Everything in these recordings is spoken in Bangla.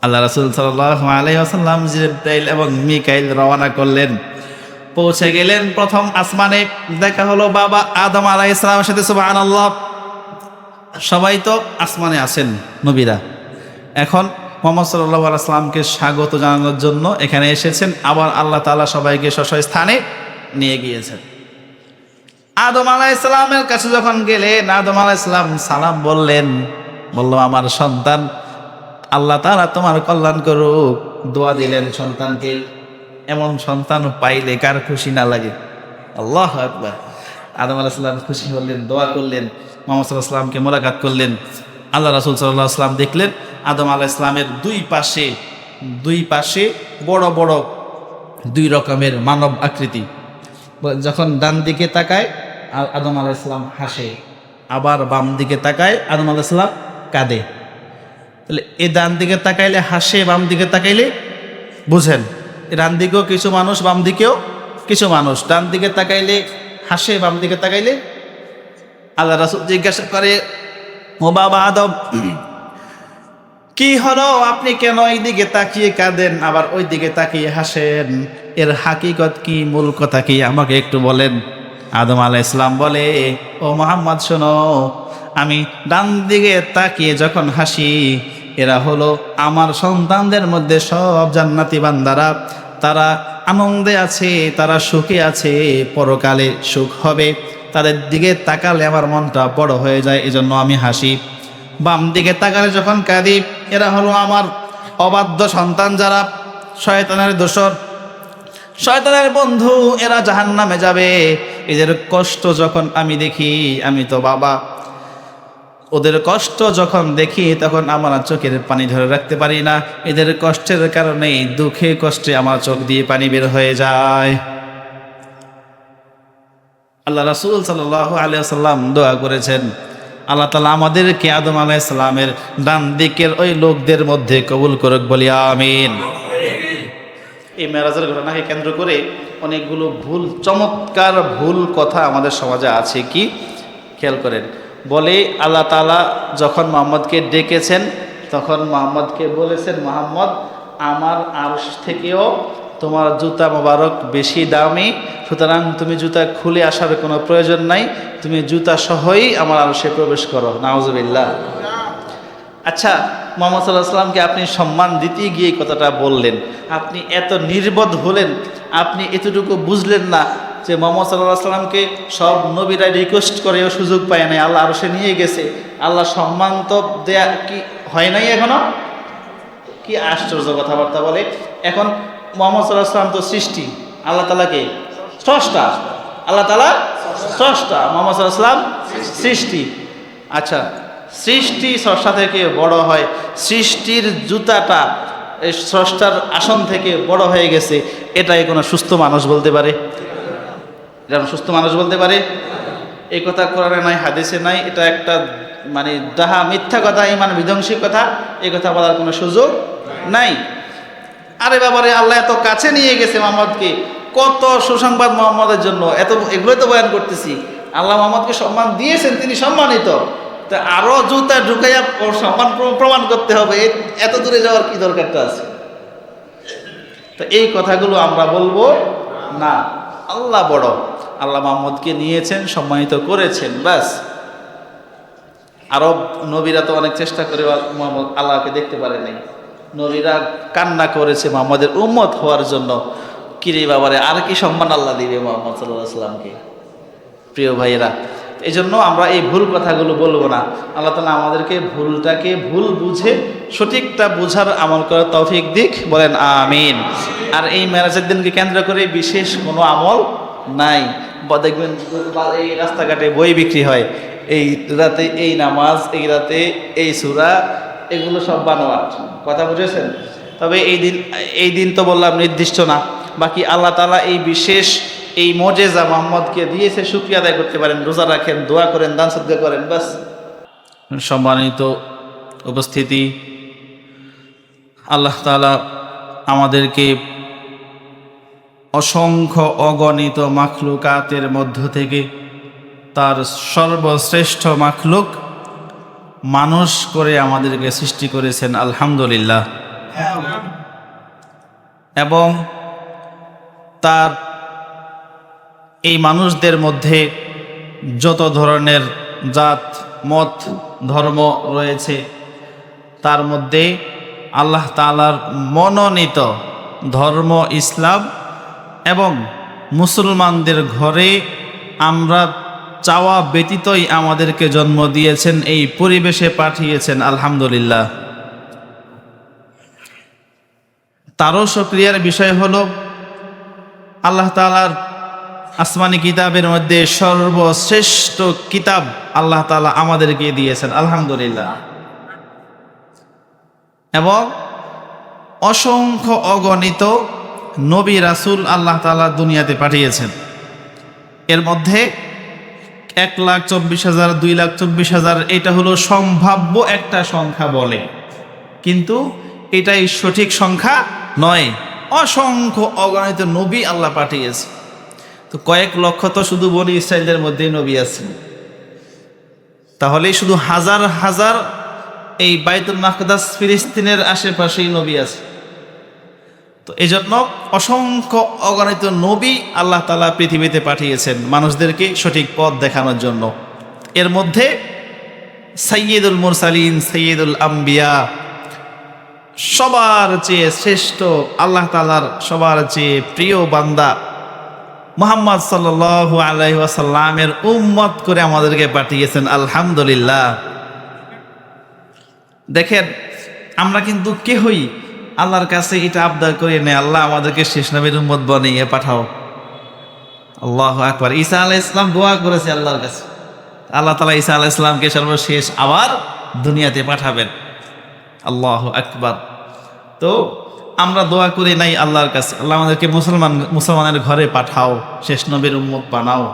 আল্লাহ রাসূল সাল্লাল্লাহু আলাইহি ওয়াসাল্লাম জিবরাইল এবং মিকাইল রওনা করলেন। পৌঁছে গেলেন প্রথম আসমানে, দেখা হলো বাবা আদম আলাইহিস সালামের সাথে। সুবহানাল্লাহ, সবাই তো আসমানে আছেন নবীরা, এখন মুহাম্মদ সাল্লাল্লাহু আলাইহি ওয়াসাল্লামকে স্বাগত জানানোর জন্য এখানে এসেছেন। আবার আল্লাহ তাআলা সবাইকে স্ব স্থানে নিয়ে গিয়েছেন। আদম আলাইহিস সালামের কাছে যখন গেলেন, আদম আলাইহিস সালাম সালাম বললেন, বলল আমার সন্তান, আল্লাহ তাআলা তোমার কল্যাণ করুক। দোয়া দিলেন সন্তানকে। এমন সন্তান পাইলে কার খুশি না লাগে? আল্লাহু আকবার। আদম আলাইহিস সালাম খুশি হলেন, দোয়া করলেন, মুহাম্মদ সাল্লাল্লাহু আলাইহি ওয়াসাল্লামকে মোলাকাত করলেন। আল্লাহ রাসূল সাল্লাল্লাহু আলাইহি ওয়াসাল্লাম দেখলেন আদম আলাইহিস সালামের দুই পাশে বড় বড় দুই রকমের মানব আকৃতি। যখন ডান দিকে তাকায় আদম আলাইহিস সালাম হাসে, আবার বাম দিকে তাকায় আদম আলাইহিস সালাম কাঁদে। তাহলে এই ডান দিকে তাকাইলে হাসে, বাম দিকে তাকাইলে বুঝেন, ডান দিকেও কিছু মানুষ, বাম দিকেও কিছু মানুষ। ডান দিকে তাকাইলে হাসে, বাম দিকে তাকাইলে। আল্লাহ রাসূল জিজ্ঞাসা করে, ও বাবা আদম, কি হলো, আপনি কেন এই দিকে তাকিয়ে কাঁদেন আবার ওই দিকে তাকিয়ে হাসেন? এর হাকিকত কি, মূল কথা কি, আমাকে একটু বলেন। আদম আলাইহিস সালাম বলে, ও মুহাম্মদ শোনো, আমি ডান দিকে তাকিয়ে যখন হাসি, এরা হলো আমার সন্তানদের মধ্যে সব জান্নাতি বান্দারা, তারা আনন্দে আছে, তারা সুখে আছে, পরকালে সুখ হবে, তাদের দিকে তাকালে আমার মনটা বড় হয়ে যায়, এজন্য আমি হাসি। বাম দিকে তাকালে যখন কাঁদি, এরা হলো আমার অবাধ্য সন্তান, যারা শয়তানের দোসর, শয়তানের বন্ধু, এরা জাহান্নামে যাবে। এদের কষ্ট যখন আমি দেখি, আমি তো বাবা, ওদের কষ্ট যখন দেখি তখন আমার চোখের পানি ধরে রাখতে পারি না। এদের কষ্টের কারণে, দুঃখে কষ্টে আমার চোখ দিয়ে পানি বের হয়ে যায়। আল্লাহ রাসূল সাল্লাল্লাহু আলাইহি ওয়াসাল্লাম দোয়া করেছেন, আল্লাহ তাআলা আমাদেরকে আদম আলাইহিস সালামের ডান দিকের ওই লোকদের মধ্যে কবুল করুক, বলি আমিন। এই মেরাজের ঘটনাকে কেন্দ্র করে অনেকগুলো চমৎকার ভুল কথা আমাদের সমাজে আছে। কি খেয়াল করেন, বলে আল্লাহ তাআলা যখন মুহাম্মদকে ডেকেছেন, তখন মুহাম্মদকে বলেছেন, মুহাম্মদ, আমার আরশ থেকেও তোমার জুতা মোবারক বেশি দামি, সুতরাং তুমি জুতা খুলে আসার কোনো প্রয়োজন নাই, তুমি জুতা সহই আমার আরশে প্রবেশ করো। নাউজুবিল্লাহ। আচ্ছা, মুহাম্মদ সাল্লাল্লাহু আলাইহি ওয়াসাল্লামকে আপনি সম্মান দিতে গিয়ে কথাটা বললেন, আপনি এত নির্বোধ হলেন, আপনি এতটুকু বুঝলেন না যে মুহাম্মদ সাল্লাল্লাহু আলাইহি ওয়াসাল্লামকে সব নবীরা রিকোয়েস্ট করেও সুযোগ পায় নাই, আল্লাহ আরশে নিয়ে গেছে, আল্লাহ সম্মান তো দেয়া কি হয় নাই এখনো? কি আশ্চর্য কথাবার্তা বলে। এখন মুহাম্মদ সাল্লাল্লাহু আলাইহি ওয়াসাল্লাম তো সৃষ্টি, আল্লাহ তাআলাকে স্রষ্টা, আল্লাহ তাআলা স্রষ্টা, মুহাম্মদ সাল্লাল্লাহু আলাইহি ওয়াসাল্লাম সৃষ্টি। আচ্ছা, সৃষ্টি স্রষ্টা থেকে বড় হয়, সৃষ্টির জুতাটা এই স্রষ্টার আসন থেকে বড় হয়ে গেছে, এটাই কোনো সুস্থ মানুষ বলতে পারে? এটা সুস্থ মানুষ বলতে পারে? এই কথা কোরআনে নাই, হাদিসে নাই, এটা একটা মানে ডাহা মিথ্যা কথা, ইমান বিধ্বংসী কথা, এই কথা বলার কোনো সুযোগ নাই। আরে বাবারে, আল্লাহ এত কাছে নিয়ে গেছে মুহাম্মদকে, কত সুসংবাদ মুহাম্মদের জন্য, এগুলোই তো বয়ান করতেছি। আল্লাহ মুহাম্মদকে সম্মান দিয়েছেন, তিনি সম্মানিত, তা আরো জুতা ঢুকাইয়া সম্মান প্রমাণ করতে হবে, এত দূরে যাওয়ার কি দরকারটা আছে? তো এই কথাগুলো আমরা বলবো না। আল্লাহ বড়, আল্লাহ মুহাম্মদকে নিয়েছেন, সম্মানিত করেছেন, ব্যাস। আরব নবীরা তো অনেক চেষ্টা করে মুহাম্মদ আল্লাহকে দেখতে পারে নাই, নবীরা কান্না করেছে মুহাম্মদের উম্মত হওয়ার জন্য। কিরে বাবারে, আর কি সম্মান আল্লাহ দিবে মুহাম্মদ সাল্লাল্লাহু আলাইহি ওয়াসাল্লামকে? প্রিয় ভাইয়েরা, এই জন্য আমরা এই ভুল কথাগুলো বলবো না। আল্লাহ তাআলা আমাদেরকে ভুলটাকে ভুল বুঝে সঠিকটা বুঝার আমল করার তৌফিক দিক, বলেন আমিন। আর এই মেরাজের দিনকে কেন্দ্র করে বিশেষ কোনো আমল নাই। দেখবেন এই রাস্তাঘাটে বই বিক্রি হয়, এই রাতে এই নামাজ, এই রাতে এই সূরা, এগুলো সব বানোয়াট কথা, বুঝেছেন? তবে এই দিন তো বললাম নির্দিষ্ট না, বাকি আল্লাহ তাআলা এই বিশেষ এই মুজিজা মুহাম্মদকে দিয়েছে, শুকরিয়া আদায় করতে পারেন, রোজা রাখেন, দোয়া করেন, দান সদকা করেন, বাস। সম্মানিত উপস্থিতি, আল্লাহ তাআলা আমাদেরকে অসংখ্য অগণিত মাখলুকাতের মধ্য থেকে তার সর্বশ্রেষ্ঠ মাখলুক মানুষ করে আমাদেরকে সৃষ্টি করেছেন। আলহামদুলিল্লাহ, এবং তার এই মানুষদের মধ্যে যত ধরনের জাত মত ধর্ম রয়েছে তার মধ্যে আল্লাহ তাআলার মনোনীত ধর্ম ইসলাম এবং মুসলমানদের ঘরে আমরা চাওয়া ব্যতীতই আমাদেরকে জন্ম দিয়েছেন, এই পরিবেশে পাঠিয়েছেন। আলহামদুলিল্লাহ। তারও শুকরিয়ার বিষয় হলো আল্লাহ তাআলার আসমানি কিতাবের মধ্যে সর্বশ্রেষ্ঠ কিতাব আল্লাহ তাআলা আমাদেরকে দিয়েছেন। আলহামদুলিল্লাহ। এবং অসংখ্য অগণিত নবী রাসূল আল্লাহ তাআলা দুনিয়াতে পাঠিয়েছেন। এর মধ্যে 1,24,000 2,24,000 এটা হলো সম্ভাব্য একটা সংখ্যা বলে, কিন্তু এটাই সঠিক সংখ্যা নয়। অসংখ্য অগণিত নবী আল্লাহ পাঠিয়েছে। তো কয়েক লক্ষ তো শুধু বনি ইসরাইলদের মধ্যেই নবী আছে, তাহলে শুধু হাজার হাজার এই বাইতুল মাকদাস ফিলিস্তিনের আশেপাশেই নবী আছে। তো এই জন্য অসংখ্য অগণিত নবী আল্লাহ তাআলা পৃথিবীতে পাঠিয়েছেন মানুষদেরকে সঠিক পথ দেখানোর জন্য। এর মধ্যে সাইয়্যিদুল মুরসালিন, সাইয়্যিদুল আম্বিয়া, সবার চেয়ে শ্রেষ্ঠ আল্লাহ তাআলার সবার চেয়ে প্রিয় বান্দা মুহাম্মদ সাল্লাল্লাহু আলাইহি ওয়াসাল্লামের উম্মত করে আমাদেরকে পাঠিয়েছেন। আলহামদুলিল্লাহ। দেখেন, আমরা কিন্তু কেহই আল্লাহর কাছে এটা আবদার করে নেই, আল্লাহ আমাদেরকে শেষ নবীর উম্মত বানিয়ে পাঠাও। আল্লাহু আকবার। ঈসা আলাইহিস সালাম দোয়া করেছে আল্লাহর কাছে, আল্লাহ তাআলা ঈসা আলাইহিস সালামকে সর্বশেষ আবার দুনিয়াতে পাঠাবেন। আল্লাহু আকবার। তো আমরা দোয়া করি নাই আল্লাহর কাছে, আল্লাহ আমাদেরকে মুসলমানের ঘরে পাঠাও, শেষ নবীর উম্মত বানাও,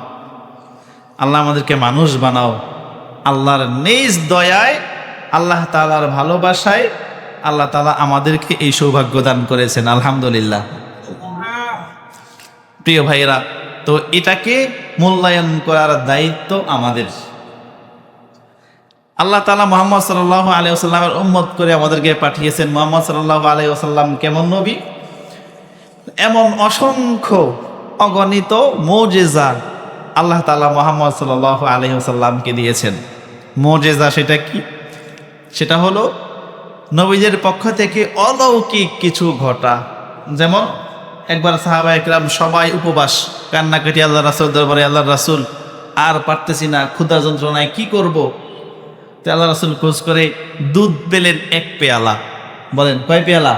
আল্লাহ আমাদেরকে মানুষ বানাও। আল্লাহর নিজ দয়ায়, আল্লাহ তাআলার ভালোবাসায় আল্লাহ তাআলা আমাদেরকে এই সৌভাগ্য দান করেছেন। আলহামদুলিল্লাহ। প্রিয় ভাইয়েরা, তো এটাকে মূল্যায়ন করার দায়িত্ব আমাদের। আল্লাহ তাআলা মুহাম্মদ সাল্লাল্লাহু আলাইহি ওয়াসাল্লামের উম্মত করে আমাদেরকে পাঠিয়েছেন। মুহাম্মদ সাল্লাল্লাহু আলাইহি ওয়াসাল্লাম কেমন নবী? এমন অসংখ্য অগণিত মুজিজা আল্লাহ তাআলা মুহাম্মদ সাল্লাল্লাহু আলাইহি ওয়াসাল্লামকে দিয়েছেন। মুজিজা সেটা কি? সেটা হলো নবীদের পক্ষ থেকে অলৌকিক কিছু ঘটা। যেমন একবার সাহাবা একরাম সবাই উপবাস, কান্নাকাটি আল্লাহ রাসূল দরবারে, আল্লাহ রাসূল আর পারতেছি না, ক্ষুধা যন্ত্রণায় কি করব? তো আল্লাহ রাসূল খোঁজ করে দুধ পেলেন এক পেয়ালা। বলেন কয় পেয়ালা?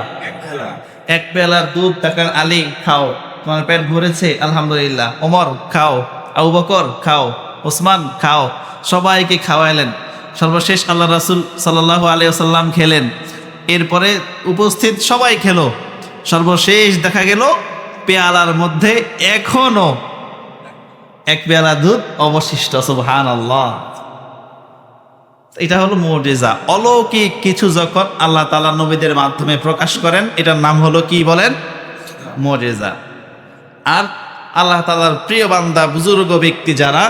এক পেয়ালা দুধ। তাকান, আলী খাও, তোমার পেট ভরেছে, আলহামদুলিল্লাহ। ওমর খাও, আবু বকর খাও, ওসমান খাও। সবাইকে খাওয়াইলেন। সর্বশেষ আল্লাহ রাসূল সাল্লাল্লাহু আলাইহি ওয়াসাল্লাম খেলেন। এরপরে উপস্থিত সবাই খেলো। সর্বশেষ দেখা গেল পেয়ালার মধ্যে এখনো এক পেয়ালা দুধ অবশিষ্ট। সুবহানাল্লাহ। এটা হলো মুজিজা। অলৌকিক কিছু যখন আল্লাহ তাআলা নবীদের মাধ্যমে প্রকাশ করেন, এটার নাম হলো কি বলেন? মুজিজা। আর আল্লাহ তাআলার প্রিয় বান্দা বুজুর্গ ব্যক্তি যারা,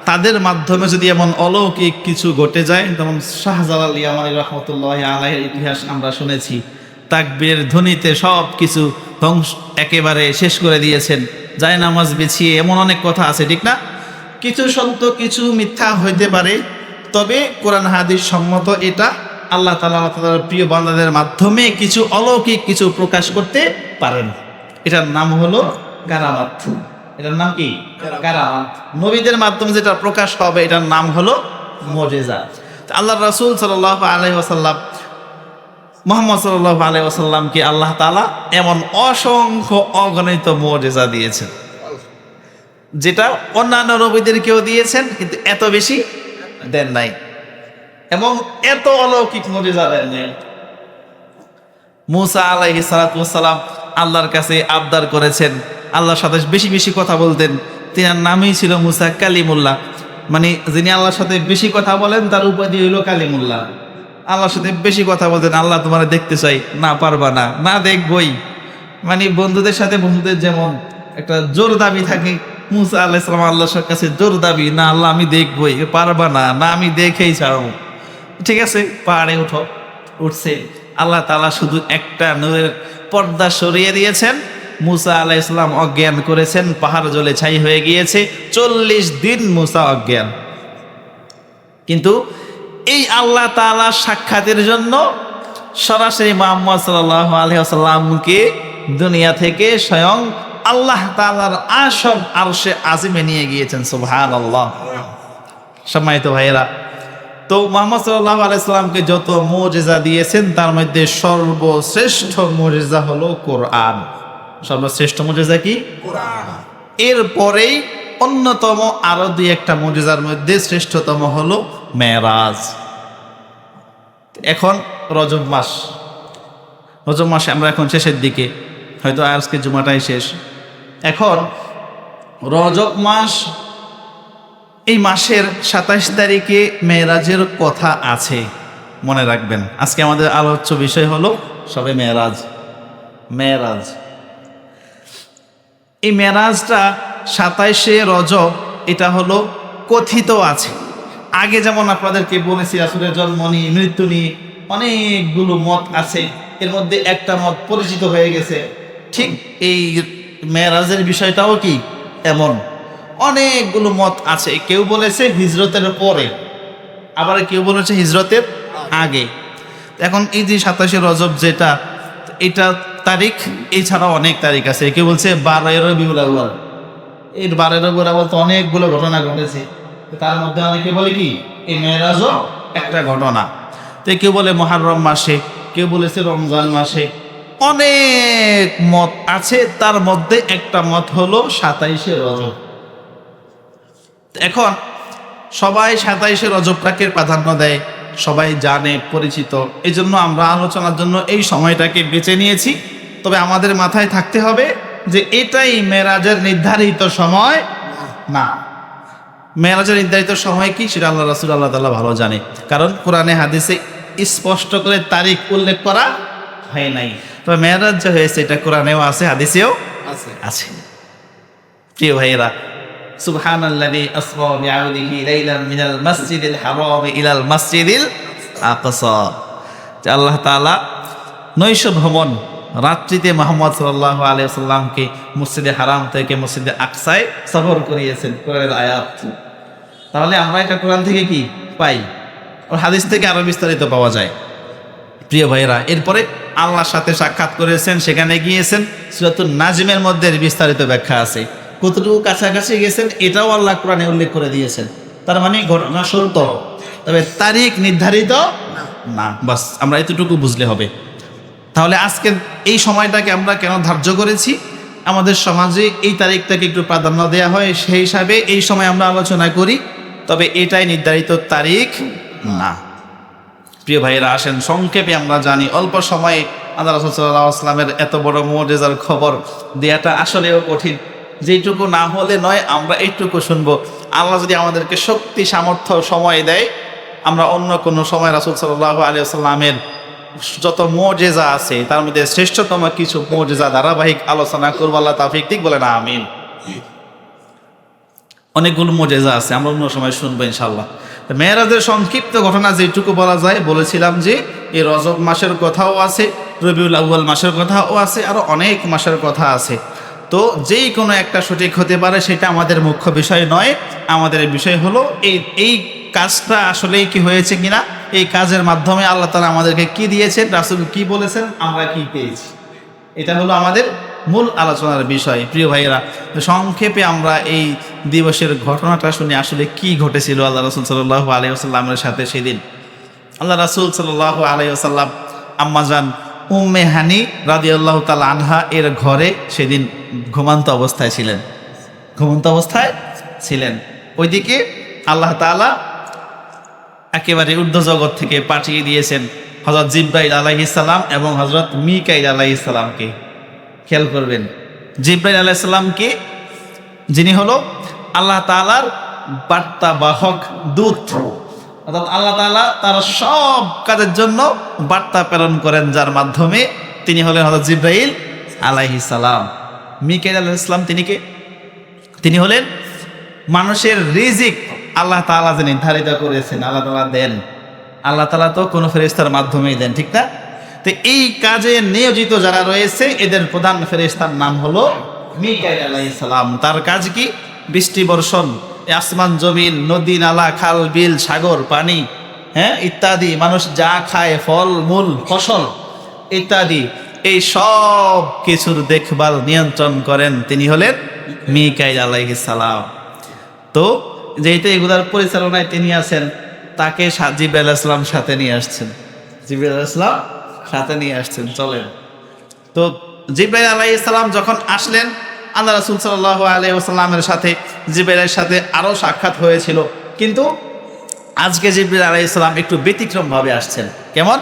তাদের মাধ্যমে যদি এমন অলৌকিক কিছু ঘটে যায়, যেমন শাহজালাল ইয়ামানী রাহমাতুল্লাহি আলাইহির ইতিহাস আমরা শুনেছি। তাকবীরের ধ্বনিতে সব কিছু ধ্বংস একেবারে শেষ করে দিয়েছেন, যায় নামাজ বিছিয়ে, এমন অনেক কথা আছে, ঠিক না? কিছু সত্য কিছু মিথ্যা হইতে পারে, তবে কোরআন হাদিস সম্মত এটা আল্লাহ তাআলার প্রিয় বান্দাদের মাধ্যমে কিছু অলৌকিক কিছু প্রকাশ করতে পারেন। এটার নাম হলো কারামাত। এটার নাম কি? কারামাত। নবীদের মাধ্যমে যেটা প্রকাশ হবে এটার নাম হলো মুজিজা। আল্লাহ রাসূল সাল্লাল্লাহু আলাইহি ওয়াসাল্লাম, মুহাম্মদ সাল্লাল্লাহু আলাইহি ওয়াসাল্লামকে আল্লাহ তাআলা এমন অসংখ্য অগণিত মুজিজা দিয়েছেন, যেটা অন্যান্য নবীদেরকেও দিয়েছেন, কিন্তু এত বেশি দেন নাই, এবং এত অলৌকিক মুজিজা দেন নাই। মুসা আলাইহিস সালাতু ওয়াস সালাম আল্লাহর কাছে আবদার করেছেন, আল্লাহর সাথে বেশি বেশি কথা বলতেন। তিনার নামই ছিল মুসা কালিমুল্লাহ, মানে যিনি আল্লাহর সাথে বেশি কথা বলেন তার উপাধি হইল কালিমুল্লাহ। আল্লাহর সাথে বেশি কথা বলতেন, আল্লাহ তোমার দেখতে চাই, না পারবা না, না দেখবই। মানে বন্ধুদের সাথে বন্ধুদের যেমন একটা জোর দাবি থাকে, মুসা আলাইহিস সালাম আল্লাহর কাছে জোর দাবি, না আল্লাহ আমি দেখবই, পারবা না, না আমি দেখেই ছাড়বো। ঠিক আছে, পাহাড়ে উঠো। উঠছে, আল্লাহ তাআলা শুধু একটা নূরের পর্দা সরিয়ে দিয়েছেন। মুসা আলাইহিস সালাম অজ্ঞান করেছেন, পাহাড় জ্বলে ছাই হয়ে গিয়েছে, 40 দিন মুসা অজ্ঞান। কিন্তু এই আল্লাহ তাআলার সাক্ষাতের জন্য সরাসরি মুহাম্মদ সাল্লাল্লাহু আলাইহি ওয়াসাল্লামকে দুনিয়া থেকে স্বয়ং আল্লাহ তাআলার আসব আরশে আজিমে নিয়ে গিয়েছেন। সুবহানাল্লাহ। সম্মানিত ভাইয়েরা, তো মুহাম্মদ সাল্লাল্লাহু আলাইহি ওয়াসাল্লামকে যত মুজিজা দিয়েছেন তার মধ্যে সর্বশ্রেষ্ঠ মুজিজা হলো কোরআন। সর্বশ্রেষ্ঠ মুজিজা কি? কোরআন। এরপরেই অন্যতম আরো দুই একটা মুজিজার মধ্যে শ্রেষ্ঠতম হলো মেরাজ। এখন রজব মাসে আমরা এখন শেষের দিকে, হয়তো আজকে জুমাটাই শেষ। এখন রজব মাস, এই মাসের 27 তারিখে মেরাজের কথা আছে, মনে রাখবেন। আজকে আমাদের আলোচ্য বিষয় হলো সবে মেরাজ। এই মেরাজটা 27শে রজব, এটা হলো কথিত আছে। আগে যেমন আপনাদেরকে বলেছি রাসূলের জন্ম নিয়ে, মৃত্যু নিয়ে অনেকগুলো মত আছে, এর মধ্যে একটা মত পরিচিত হয়ে গেছে। ঠিক এই মেরাজের বিষয়টাও কি এমন, অনেকগুলো মত আছে। কেউ বলেছে হিজরতের পরে, আবার কেউ বলেছে হিজরতের আগে। এখন এই যে 27শে রজব যেটা, এটা তারিখ, এছাড়াও অনেক তারিখ আছে। কেউ বলছে 12 রবিউল আউয়াল। এই 12 রবিউল আউয়াল তো অনেকগুলো ঘটনা ঘটেছে, তার মধ্যে অনেকে বলে কি এই মেরাজও একটা ঘটনা। তো কেউ বলে মুহররম মাসে, কেউ বলেছে রমজান মাসে, অনেক মত আছে। তার মধ্যে একটা মত হলো 27শে রজব। এখন সবাই 27শে রজবটাকে প্রাধান্য দেয়, সবাই জানে, পরিচিত। এই জন্য আমরা আলোচনার জন্য এই সময়টাকে বেছে নিয়েছি। তবে আমাদের মাথায় থাকতে হবে যে এটাই মেরাজের নির্ধারিত সময় না। মেরাজের নির্ধারিত সময় কি সেটা আল্লাহ রাসূল আল্লাহ তাআলা ভালো জানে, কারণ কোরআনে হাদিসে স্পষ্ট করে তারিখ উল্লেখ করা হয় নাই। তবে মেরাজ যে হয়েছে এটা কোরআনেও আছে, হাদিসেও আছে। প্রিয় ভাইয়েরা, সুবহানাল্লাযী আসরা বিআবদিহি লাইলান মিনাল মাসজিদিল হারাম ইলাল মাসজিদিল আকসা। যে আল্লাহ তাআলা নৈশ ভ্রমণ, রাত্রিতে মুহাম্মদ সাল্লাল্লাহু আলাইহি ওয়াসাল্লামকে মসজিদে হারাম থেকে মসজিদে আকসায় সফর করিয়েছেন। কোরআনের আয়াত। তাহলে আমরা এটা কোরআন থেকে কি পাই, আর হাদিস থেকে আরো বিস্তারিত পাওয়া যায়। প্রিয় ভাইয়েরা, এরপরে আল্লাহর সাথে সাক্ষাৎ করেছেন, সেখানে গিয়েছেন। সূরাতুন নাজমের মধ্যে বিস্তারিত ব্যাখ্যা আছে। কতটুকু কাছাকাছি গেছেন এটাও আল্লাহ কোরআনে উল্লেখ করে দিয়েছেন। তার মানে ঘটনা সত্য, তবে তারিখ নির্ধারিত না। বাস আমরা এতটুকু বুঝলে হবে। তাহলে আজকে এই সময়টাকে আমরা কেন ধার্য করেছি? আমাদের সমাজে এই তারিখটাকে একটু প্রাধান্য দেওয়া হয়, সেই হিসাবে এই সময় আমরা আলোচনা করি। তবে এটাই নির্ধারিত তারিখ না। প্রিয় ভাইয়েরা, আসেন সংক্ষেপে আমরা জানি। অল্প সময়ে আল্লাহ রাসূল সাল্লাল্লাহু আলাইহি ওয়াসাল্লামের এত বড় মুজিজার খবর দেওয়াটা আসলেও কঠিন। যেটুকু না হলে নয়, আমরা এইটুকু শুনবো। আল্লাহ যদি আমাদেরকে শক্তি, সামর্থ্য, সময় দেয়, আমরা অন্য কোনো সময় রাসূল সাল্লাল্লাহু আলাইহি ওয়াসাল্লামের যত মুজিজা আছে তার মধ্যে শ্রেষ্ঠতম কিছু মুজিজা ধারাবাহিক আলোচনা করবো। আল্লাহ তাওফীক দিক, বলেন আমিন। অনেকগুলো মুজিজা আছে, আমরা অন্য সময় শুনবো ইনশাআল্লাহ। মেরাজের সংক্ষিপ্ত ঘটনা যেটুকু বলা যায়, বলেছিলাম যে এই রজব মাসের কথাও আছে, রবিউল আউয়াল মাসের কথাও আছে, আরো অনেক মাসের কথা আছে। তো যেই কোনো একটা সঠিক হতে পারে, সেটা আমাদের মুখ্য বিষয় নয়। আমাদের বিষয় হলো এই কাজটা আসলে কি হয়েছে কিনা, এই কাজের মাধ্যমে আল্লাহ তাআলা আমাদেরকে কি দিয়েছেন, রাসূল কি বলেছেন, আমরা কি পেয়েছি, এটা হলো আমাদের মূল আলোচনার বিষয়। প্রিয় ভাইয়েরা, সংক্ষেপে আমরা এই দিবসের ঘটনাটা শুনে আসলে কি ঘটেছিল আল্লাহ রাসূল সাল্লাল্লাহু আলাইহি ওয়াসাল্লামের সাথে সেদিন। আল্লাহ রাসূল সাল্লাল্লাহু আলাইহি ওয়াসাল্লাম আম্মাজান উম্মে হানি রাদিয়াল্লাহু তাআলা আনহা এর ঘরে সেদিন ঘুমন্ত অবস্থায় ছিলেন। ওইদিকে আল্লাহ তাআলা একেবারে ঊর্ধ্ব জগৎ থেকে পাঠিয়ে দিয়েছেন হযরত জিবরাইল আলাইহিস সালাম এবং হযরত মিকাইল আলাইহিস সালামকে। খেয়াল করবেন, জিবরাইল আলাইহিস সালামকে, যিনি হলো আল্লাহ তাআলার বার্তা বাহক দূত, অর্থাৎ আল্লাহ তাআলা তার সব কাজের জন্য বার্তা প্রেরণ করেন, যার মাধ্যমে তিনি হলেন হযরত জিবরাইল আলাইহিস সালাম। মিকাইল আলাইহিস সালাম তিনি হলেন মানুষের রিজিক আল্লাহ তাআলা যে নির্ধারিত করেছেন, আল্লাহ তাআলা দেন। আল্লাহ তাআলা তো কোনো ফেরেশতার মাধ্যমেই দেন, ঠিক না? তো তো এই কাজে নিয়োজিত যারা রয়েছে এদের প্রধান ফেরেশতার নাম হলো মিকাইল আলাইহিস সালাম। তার কাজ কি? বৃষ্টি বর্ষণ, আসমান জমিন, নদী নালা, খাল বিল, সাগর, পানি, ইত্যাদি, মানুষ যা খায়, ফল মূল ফসল ইত্যাদি, এই সব কিছুর দেখভাল নিয়ন্ত্রণ করেন তিনি হলেন মিকাইল আলাইহিস সালাম। তো যেহেতু এগুলার পরিচালনায় তিনি আছেন, তাকে জিবরাইল আলাইহিস সালাম সাথে নিয়ে আসছেন। জিবরাইল আলাইহিস সালাম সাথে নিয়ে আসছেন। চলেন, তো জিবরাইল আলাইহিস সালাম যখন আসলেন, আল্লাহ রাসূল সাল্লাল্লাহু আলাইহি ওয়াসাল্লামের সাথে জিবরাইলের সাথে আরো সাক্ষাৎ হয়েছিল, কিন্তু আজকে জিবরাইল আলাইহিস সালাম একটু ব্যতিক্রম ভাবে আসছেন। কেমন?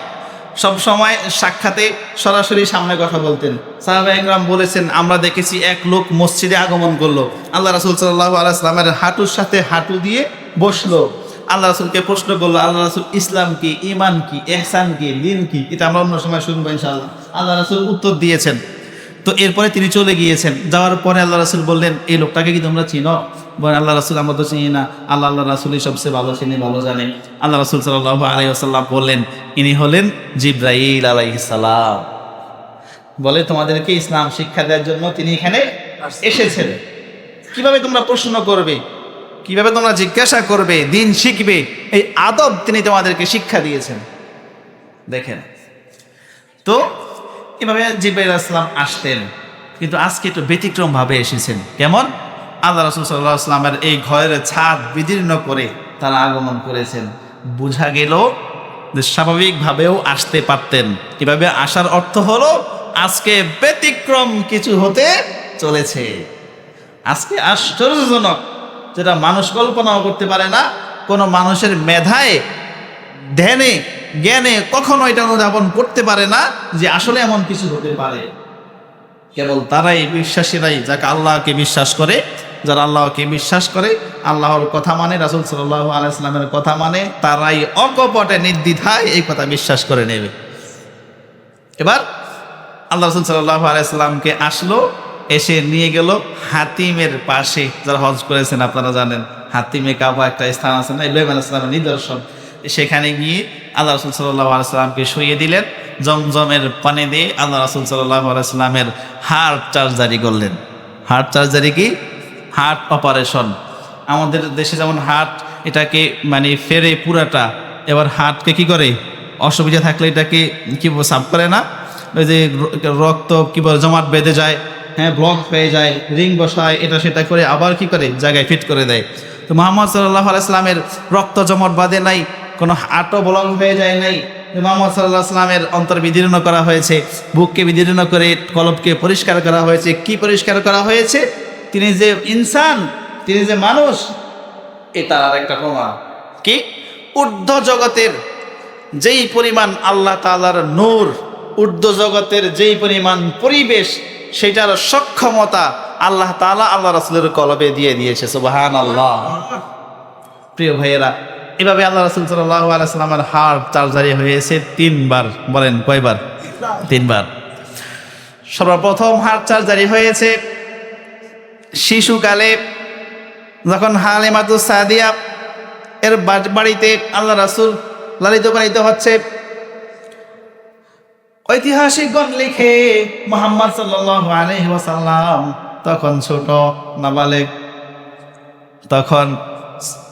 সব সময় সাক্ষাতে সরাসরি সামনে কথা বলতেন। সাহাবায়ে কেরাম বলেছেন, আমরা দেখেছি এক লোক মসজিদে আগমন করলো, আল্লাহ রাসূল সাল্লাল্লাহু আলাইহি ওয়াসাল্লামের হাঁটুর সাথে হাঁটু দিয়ে বসলো, আল্লাহ রাসূলকে প্রশ্ন করলো, আল্লাহ রাসূল ইসলাম কি, ঈমান কি, ইহসান কি, দ্বীন কি? এটা আমরা অন্য সময় শুনবো ইনশাআল্লাহ। আল্লাহ রাসূল উত্তর দিয়েছেন। তো এরপরে তিনি চলে গিয়েছেন। যাওয়ার পরে আল্লাহ রাসূল বললেন, এই লোকটাকে কি তোমরা চিনো? বলেন, আল্লাহ রাসূল আমরা তো চিনি না, আল্লাহ রাসূলই সবচেয়ে ভালো চিনি, ভালো জানেন। আল্লাহ রাসূল সাল্লাল্লাহু আলাইহি ওয়াসাল্লাম বললেন, ইনি হলেন জিবরাইল আলাইহিস সালাম। বলে, তোমাদেরকে ইসলাম শিক্ষা দেওয়ার জন্য তিনি এখানে এসেছেন। কিভাবে তোমরা প্রশ্ন করবে, কিভাবে তোমরা জিজ্ঞাসা করবে, দিন শিখবে, এই আদব তিনি তোমাদেরকে শিক্ষা দিয়েছেন। দেখেন তো এভাবে জিবরাইল আলাইহিস সালাম আসতেন, কিন্তু আজকে একটু ব্যতিক্রম ভাবে এসেছেন। কেমন? আল্লাহ রাসূল সাল্লাল্লাহু আলাইহি ওয়াসাল্লামের এই ঘরের ছাদ বিদীর্ণ করে তারা আগমন করেছেন। বোঝা গেল যে স্বাভাবিকভাবেও আসতে পারতেন। এভাবে আসার অর্থ হলো আজকে ব্যতিক্রম কিছু হতে চলেছে। আজকে আশ্চর্যজনক, যেটা মানুষ কল্পনাও করতে পারে না, কোনো মানুষের মেধায়, ধ্যানে, জ্ঞানে কখনো এটা অনুধাবন করতে পারে না যে আসলে এমন কিছু হতে পারে। কেবল তারাই, বিশ্বাসীরাই, যাকে আল্লাহকে বিশ্বাস করে, যারা আল্লাহকে বিশ্বাস করে, আল্লাহর কথা মানে, রাসূল সাল্লাল্লাহু আলাইহি ওয়াসাল্লামের কথা মানে, তারাই অকপটে নির্দ্বিধায় এই কথা বিশ্বাস করে নেবে। এবার আল্লাহ রাসূল সাল্লাল্লাহু আলাইহি ওয়াসাল্লামকে আসলো, এসে নিয়ে গেল হাতিমের পাশে। যারা হজ করেছেন আপনারা জানেন, হাতিমে কাবা একটা স্থান আছে না, ইব্রাহিম আলাইহিস সালামের নিদর্শন। সেখানে গিয়ে আল্লাহ রাসূল সাল্লাল্লাহু আলাইহি ওয়াসাল্লামকে শুইয়ে দিলেন। জমজমের পানি দিয়ে আল্লাহ রাসূল সাল্লাল্লাহু আলাইহি ওয়াসাল্লামের হার্ট সার্জারি করলেন। হার্ট সার্জারি কি? Heart operation. আমাদের দেশে যেমন হার্ট এটাকে মানে ফেরে পুরাটা, এবার হার্টকে কি করে, অসুবিধা থাকলে এটাকে কি সাফ করে না, ওই যে রক্ত কি বলে জমাট বেঁধে যায়, ব্লক হয়ে যায়, রিং বসায়, এটা সেটা করে আবার কি করে জায়গায় ফিট করে দেয়। তো মুহাম্মদ সাল্লাল্লাহু আলাইহি ওয়াসাল্লামের রক্ত জমাট বাঁধে নাই, কোনো হার্টও ব্লক হয়ে যায় নাই। মুহাম্মদ সাল্লাল্লাহু আলাইহি ওয়াসাল্লামের অন্তর বিদীর্ণ করা হয়েছে, বুককে বিদীর্ণ করে কলবকে পরিষ্কার করা হয়েছে। কি পরিষ্কার করা হয়েছে? তিনি যে ইনসান, তিনি যে মানুষ, এটা আর একটা প্রমাণ। কি? ঊর্ধ্ব জগতের যেই পরিমাণ আল্লাহ তাআলার নূর, ঊর্ধ্ব জগতের যেই পরিমাণ পরিবেশ, সেটার সক্ষমতা আল্লাহ তাআলা আল্লাহ রাসূলের কলবে দিয়ে দিয়েছে। সুবহানাল্লাহ। প্রিয় ভাইয়েরা, এভাবে আল্লাহ রাসূল সাল্লাল্লাহু আলাইহি ওয়াসাল্লামের হার্ট সার্জারি হয়েছে 3 বার। বলেন কয়বার? 3 বার। সর্বপ্রথম হার্ট সার্জারি হয়েছে শিশুকালে, যখন হালিমাতুস সাদিয়া এর বাড়িতে আল্লাহ রাসূল লালিত পালিত হচ্ছে। ঐতিহাসিকগণ লিখে, মুহাম্মদ সাল্লাল্লাহু আলাইহি ওয়াসাল্লাম তখন ছোট নাবালেগ, তখন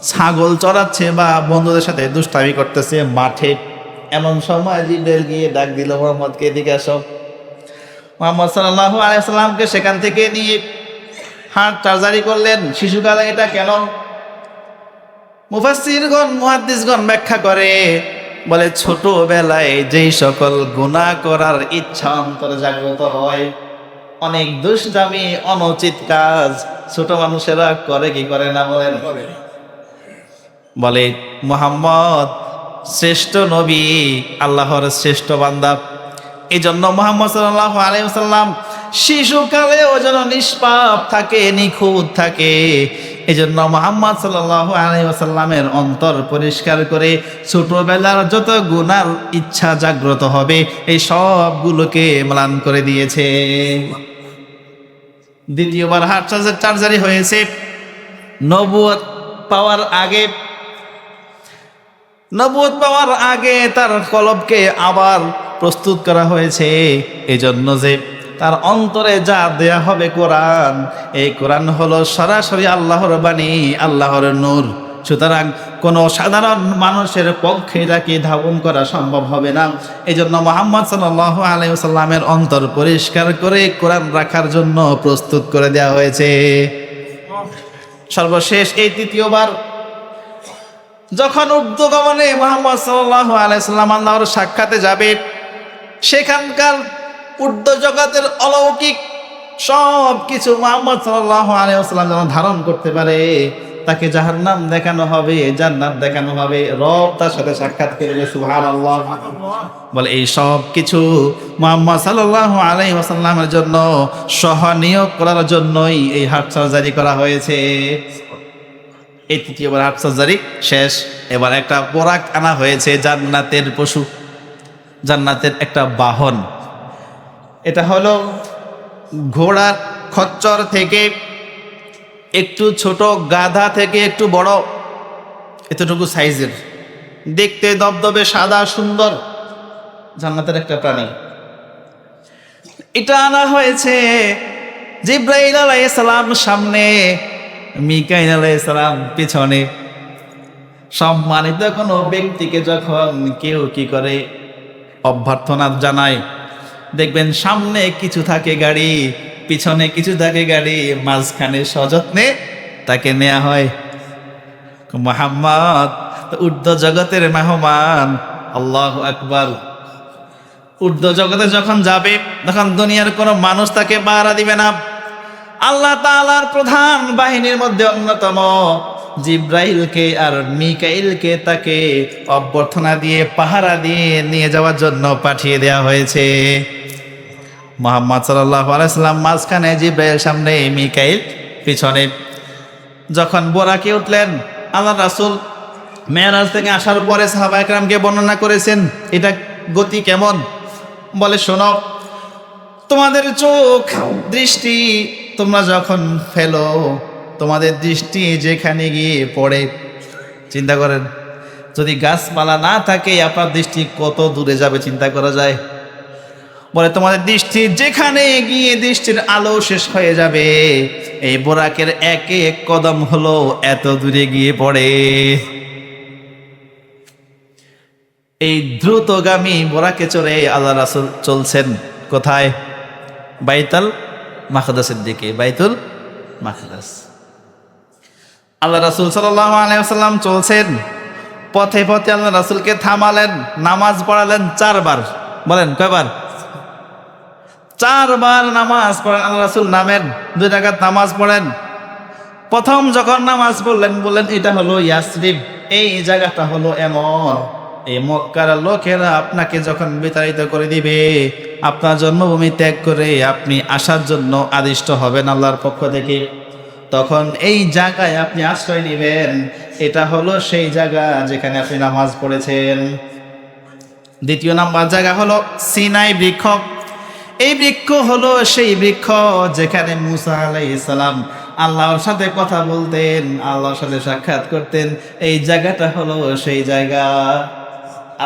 ছাগল চড়াচ্ছে বা বন্ধুদের সাথে দুষ্টামি করতেছে মাঠে। এমন সময় জিবরাইল গিয়ে ডাক দিল, মুহাম্মদকে এদিকে আসো। মুহাম্মদ সাল্লাল্লাহু আলাইহি ওয়াসাল্লামকে সেখান থেকে নিয়ে হার্ট সার্জারি করলেন। শিশুকালে এটা কেন? মুফাসসিরগণ, মুহাদ্দিসগণ ব্যাখ্যা করে, বলে ছোটবেলায় যেই সকল গুনাহ করার ইচ্ছা অন্তরে জাগ্রত হয়, অনেক দুষ্টামি, অনুচিত কাজ ছোট মানুষেরা করে কি করে না? বলে মুহাম্মদ শ্রেষ্ঠ নবী, আল্লাহর শ্রেষ্ঠ বান্দা। এই জন্য মুহাম্মদ সাল্লাল্লাহু আলাইহি ওয়াসাল্লাম শিশুকালেও যেন নিষ্পাপ থাকে, নিখুঁত থাকে। এই জন্য মুহাম্মদ সাল্লাল্লাহু আলাইহি ওয়াসাল্লামের অন্তর পরিষ্কার করে ছোটবেলার যত গুনার ইচ্ছা জাগ্রত হবে, এই সবগুলোকে ম্লান করে দিয়েছে। দ্বিতীয়বার হার্ট সার্জারি হয়েছে নবুয়ত পাওয়ার আগে। নবুয়ত পাওয়ার আগে তার কলবকে আবার প্রস্তুত করা হয়েছে এই জন্য যে তার অন্তরে যা দেয়া হবে কোরআন, এই কোরআন হলো সরাসরি আল্লাহর বাণী, আল্লাহর নূর। সুতরাং কোনো সাধারণ মানুষের পক্ষে এটাকে ধারণ করা সম্ভব হবে না। এই জন্য মুহাম্মদ সাল্লাল্লাহু আলাইহি ওয়াসাল্লামের অন্তর পরিষ্কার করে কোরআন রাখার জন্য প্রস্তুত করে দেওয়া হয়েছে। সর্বশেষ এই তৃতীয়বার যখন ঊর্ধ্বগমনে মুহাম্মদ সাল্লাল্লাহু আলাইহি ওয়াসাল্লাম আল্লাহর সাক্ষাতে যাবে, সেখানকার ঊর্ধ্ব জগতের অলৌকিক সব কিছু মুহাম্মদ সাল্লাল্লাহু আলাইহি ওয়াসাল্লাম যেন ধারণ করতে পারে। তাকে জাহান্নাম দেখানো হবে, জান্নাত দেখানো হবে, রব তার সাথে সাক্ষাৎ করবে। সুবহানাল্লাহ। বলে এই সব কিছু মুহাম্মদ সাল্লাল্লাহু আলাইহি ওয়াসাল্লামের জন্য সহনীয় করার জন্যই এই হার্ট সার্জারি করা হয়েছে। এই তৃতীয়বার হার্ট সার্জারি শেষ। এবার একটা বোরাক আনা হয়েছে, জান্নাতের পশু, জান্নাতের একটা বাহন। এটা হলো ঘোড়ার খচ্চর থেকে একটু ছোট, গাধা থেকে একটু বড়, এতটুকু সাইজের, দেখতে দবদবে সাদা সুন্দর জান্নাতের একটা প্রাণী। এটা আনা হয়েছে জিব্রাইল আলাইহিস সালাম সামনে, মিকাইল আলাইহিস সালাম পিছনে। সম্মানিত কোনো ব্যক্তিকে যখন কেউ কি করে অভ্যর্থনা জানায়, দেখবেন সামনে কিছু থাকে গাড়ি, পিছনে কিছু থাকে গাড়ি, মাঝখানে সযত্নে তাকে নেওয়া হয়। মুহাম্মদ ঊর্ধ্ব জগতের মেহমান, আল্লাহু আকবার। ঊর্ধ্ব জগতে যখন যাবে, তখন দুনিয়ার কোনো মানুষ তাকে পাহারা দিবে না। আল্লাহ তাআলার প্রধান বাহিনীর মধ্যে অন্যতম জিব্রাইলকে আর মিকাইলকে তাকে অভ্যর্থনা দিয়ে, পাহারা দিয়ে নিয়ে যাওয়ার জন্য পাঠিয়ে দেওয়া হয়েছে। মুহাম্মদ সাল্লাল্লাহু আলাইহি ওয়াসাল্লাম মাঝখানে, জিব্রাইল সামনে, মিকাইল পিছনে। যখন বোরাকে উঠলেন, আল্লাহ রাসূল মেরাজ থেকে আসার পরে সাহাবায়ে কেরামকে বর্ণনা করেছেন এটা গতি কেমন। বলে শোনো, তোমাদের চোখ দৃষ্টি তোমরা যখন ফেলো, তোমাদের দৃষ্টি যেখানে গিয়ে পড়ে, চিন্তা করেন যদি গাছপালা না থাকে আপনার দৃষ্টি কত দূরে যাবে চিন্তা করা যায়। বলে তোমাদের দৃষ্টি যেখানে গিয়ে দৃষ্টির আলো শেষ হয়ে যাবে, এই বোরাকের এক এক কদম হলো এত দূরে গিয়ে পড়ে। এই দ্রুতগামী বোরাকে চড়ে আল্লাহ রাসূল চলছেন কোথায়? বাইতুল মাকদাসের দিকে, বাইতুল মাকদাস। আল্লাহ রাসূল সাল্লাল্লাহু আলাইহি ওয়াসাল্লাম চলছেন, পথে পথে আল্লাহ রাসূলকে থামালেন, নামাজ পড়ালেন 4 বার। বলেন কয়বার? 4 বার নামাজ পড়েন আল্লাহ রাসূল। নামেন 2 রাকাত নামাজ পড়েন। প্রথম যখন নামাজ পড়লেন বললেন এটা হলো ইয়াসরিব, এই জায়গাটা হলো এমন, এই মক্কার লোকেরা আপনাকে যখন বিতাড়িত করে দিবে, আপনার জন্মভূমি ত্যাগ করে আপনি আসার জন্য আদিষ্ট হবেন আল্লাহর পক্ষ থেকে, তখন এই জায়গায় আপনি আশ্রয় নেবেন। এটা হলো সেই জায়গা যেখানে আপনি নামাজ পড়েছেন। দ্বিতীয় নাম্বার জায়গা হলো সিনাই বৃক্ষ। এই বৃক্ষ হলো সেই বৃক্ষ যেখানে মুসা আলাইহিস সালাম আল্লাহর সাথে কথা বলতেন, আল্লাহর সাথে সাক্ষাৎ করতেন। এই জায়গাটা হলো সেই জায়গা।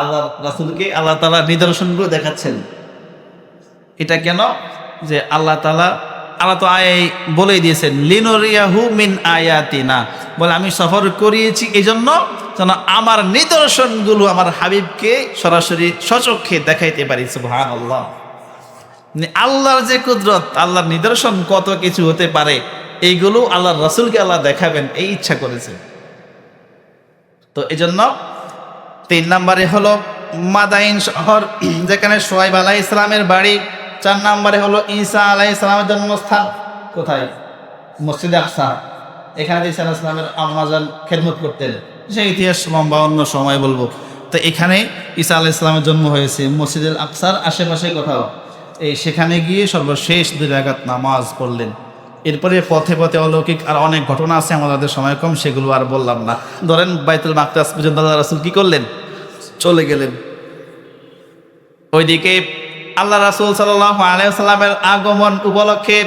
আল্লাহ রাসূলকে আল্লাহ তাআলা নিদর্শনগুলো দেখাচ্ছেন। এটা কেন? যে আল্লাহ তো বলেই দিয়েছেন লিনুরিয়াহু মিন আয়াতিনা, বলে আমি সফর করিয়েছি এই জন্য যেন আমার নিদর্শনগুলো আমার হাবিবকে সরাসরি সচক্ষে দেখাইতে পারি। সুবহানাল্লাহ। আল্লাহর যে কুদরত, আল্লাহর নিদর্শন কত কিছু হতে পারে, এইগুলো আল্লাহর রাসূলকে আল্লাহ দেখাবেন এই ইচ্ছা করেছে। তো এই জন্য 3 নম্বরে হলো মাদাইন শহর, যেখানে শুআয়ব আলাইহিস সালামের বাড়ি। 4 নম্বরে হলো ঈসা আলাইহিস সালামের জন্মস্থান। কোথায়? মসজিদে আকসা। এখানে ঈসা আলাইহিস সালামের আম্মাজান খেদমত করতেন, সেই ইতিহাস লম্বা, অন্য সময় বলবো। তো এখানে ঈসা আলাইহিস সালামের জন্ম হয়েছে মসজিদুল আকসার আশেপাশে কোথাও। সেখানে গিয়ে সর্বশেষ 2 রাকাত নামাজ পড়লেন। এরপরে পথে পথে অলৌকিক আর অনেক ঘটনা আছে, আমাদের সময় কম, সেগুলো আর বললাম না। ধরেন বাইতুল মাকদাস পর্যন্ত আল্লাহ রাসূল কি করলেন? চলে গেলেন। ওইদিকে আল্লাহ রাসূল সাল্লাল্লাহু আলাইহি ওয়াসাল্লামের আগমন উপলক্ষে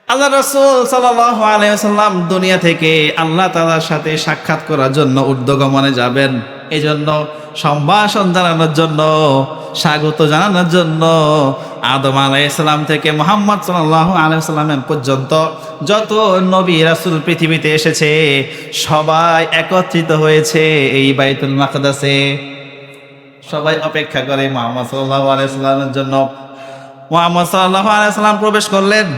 আল্লাহ রাসূল সাল্লাল্লাহু আলাইহি ওয়াসাল্লাম দুনিয়া থেকে আল্লাহ তাআলার সাথে সাক্ষাৎ করার জন্য ঊর্ধ্বগমনে যাবেন। এই জন্য সম্ভাষণ জানানোর জন্য, স্বাগত জানানোর জন্য আদম আলাইহিস সালাম থেকে মুহাম্মদ সাল্লাল্লাহু আলাইহি ওয়াসাল্লাম পর্যন্ত যত নবী রাসূল পৃথিবীতে এসেছে সবাই একত্রিত হয়েছে এই বাইতুল মাকদাসে। সবাই অপেক্ষা করে মুহাম্মদ সাল্লাল্লাহু আলাইহি ওয়াসাল্লামের জন্য। মুহাম্মদ সাল্লাল্লাহু আলাইহি ওয়াসাল্লাম প্রবেশ করলেন।